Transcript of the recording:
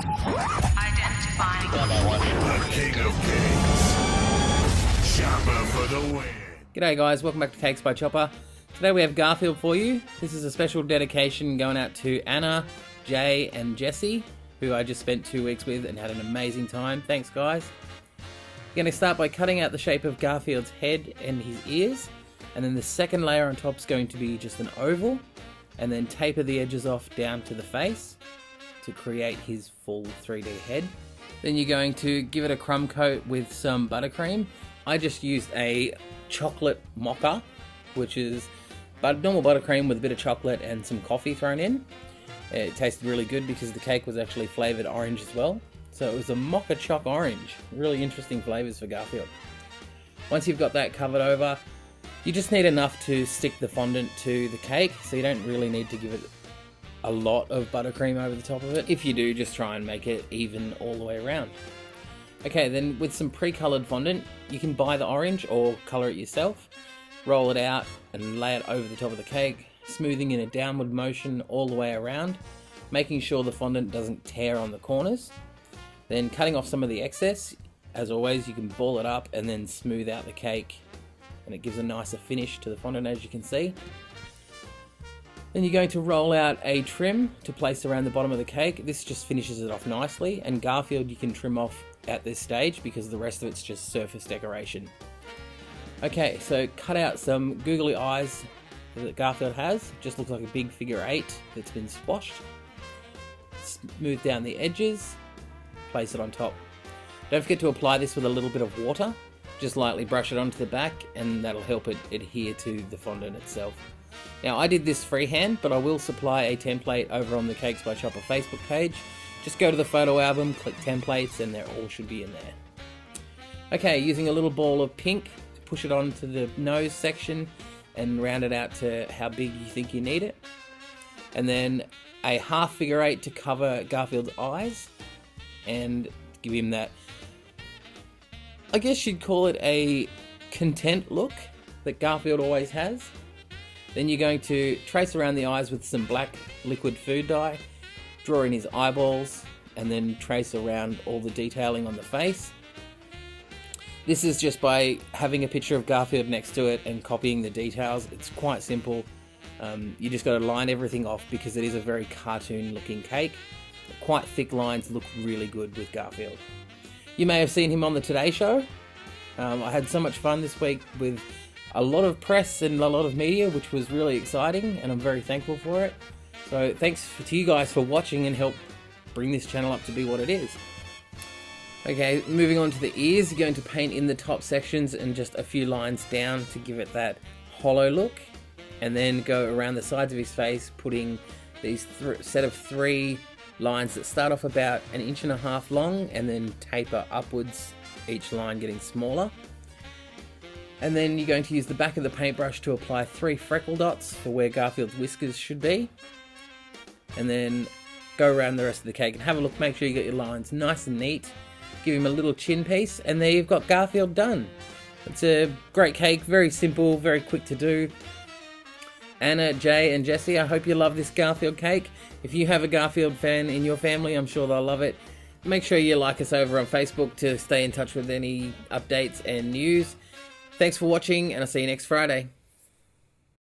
Identifying The king of cakes. Chopper for the win. G'day guys, welcome back to Cakes by Chopper. Today we have Garfield for you. This is a special dedication going out to Anna, Jay and Jesse, who I just spent 2 weeks with and had an amazing time. Thanks guys. We're going to start by cutting out the shape of Garfield's head and his ears, and then the second layer on top is going to be just an oval, and then taper the edges off down to the face to create his full 3D head. Then you're going to give it a crumb coat with some buttercream. I just used a chocolate mocha, which is normal buttercream with a bit of chocolate and some coffee thrown in. It tasted really good because the cake was actually flavoured orange as well. So it was a mocha choc orange. Really interesting flavours for Garfield. Once you've got that covered over, you just need enough to stick the fondant to the cake, so you don't really need to give it a lot of buttercream over the top of it. If you do, just try and make it even all the way around. Okay, then with some pre-coloured fondant, you can buy the orange or colour it yourself, roll it out and lay it over the top of the cake, smoothing in a downward motion all the way around, making sure the fondant doesn't tear on the corners. Then cutting off some of the excess. As always, you can ball it up and then smooth out the cake, and it gives a nicer finish to the fondant, as you can see. Then you're going to roll out a trim to place around the bottom of the cake. This just finishes it off nicely, and Garfield you can trim off at this stage because the rest of it's just surface decoration. Okay, so cut out some googly eyes that Garfield has. Just looks like a big figure 8 that's been squashed. Smooth down the edges, place it on top. Don't forget to apply this with a little bit of water. Just lightly brush it onto the back and that'll help it adhere to the fondant itself. Now I did this freehand, but I will supply a template over on the Cakes by Chopper Facebook page. Just go to the photo album, click templates, and they all should be in there. Okay, using a little ball of pink to push it onto the nose section and round it out to how big you think you need it. And then a half figure 8 to cover Garfield's eyes and give him that, I guess you'd call it a content look that Garfield always has. Then you're going to trace around the eyes with some black liquid food dye, draw in his eyeballs, and then trace around all the detailing on the face. This is just by having a picture of Garfield next to it and copying the details. It's quite simple. You just got to line everything off because it is a very cartoon looking cake. Quite thick lines look really good with Garfield. You may have seen him on the Today Show. I had so much fun this week with a lot of press and a lot of media, which was really exciting, and I'm very thankful for it. So thanks to you guys for watching and help bring this channel up to be what it is. Okay, moving on to the ears, you're going to paint in the top sections and just a few lines down to give it that hollow look, and then go around the sides of his face, putting these set of 3 lines that start off about 1.5 inches long and then taper upwards, each line getting smaller. And then you're going to use the back of the paintbrush to apply 3 freckle dots for where Garfield's whiskers should be. And then go around the rest of the cake and have a look, make sure you get your lines nice and neat. Give him a little chin piece, and there you've got Garfield done. It's a great cake, very simple, very quick to do. Anna, Jay and Jesse, I hope you love this Garfield cake. If you have a Garfield fan in your family, I'm sure they'll love it. Make sure you like us over on Facebook to stay in touch with any updates and news. Thanks for watching, and I'll see you next Friday.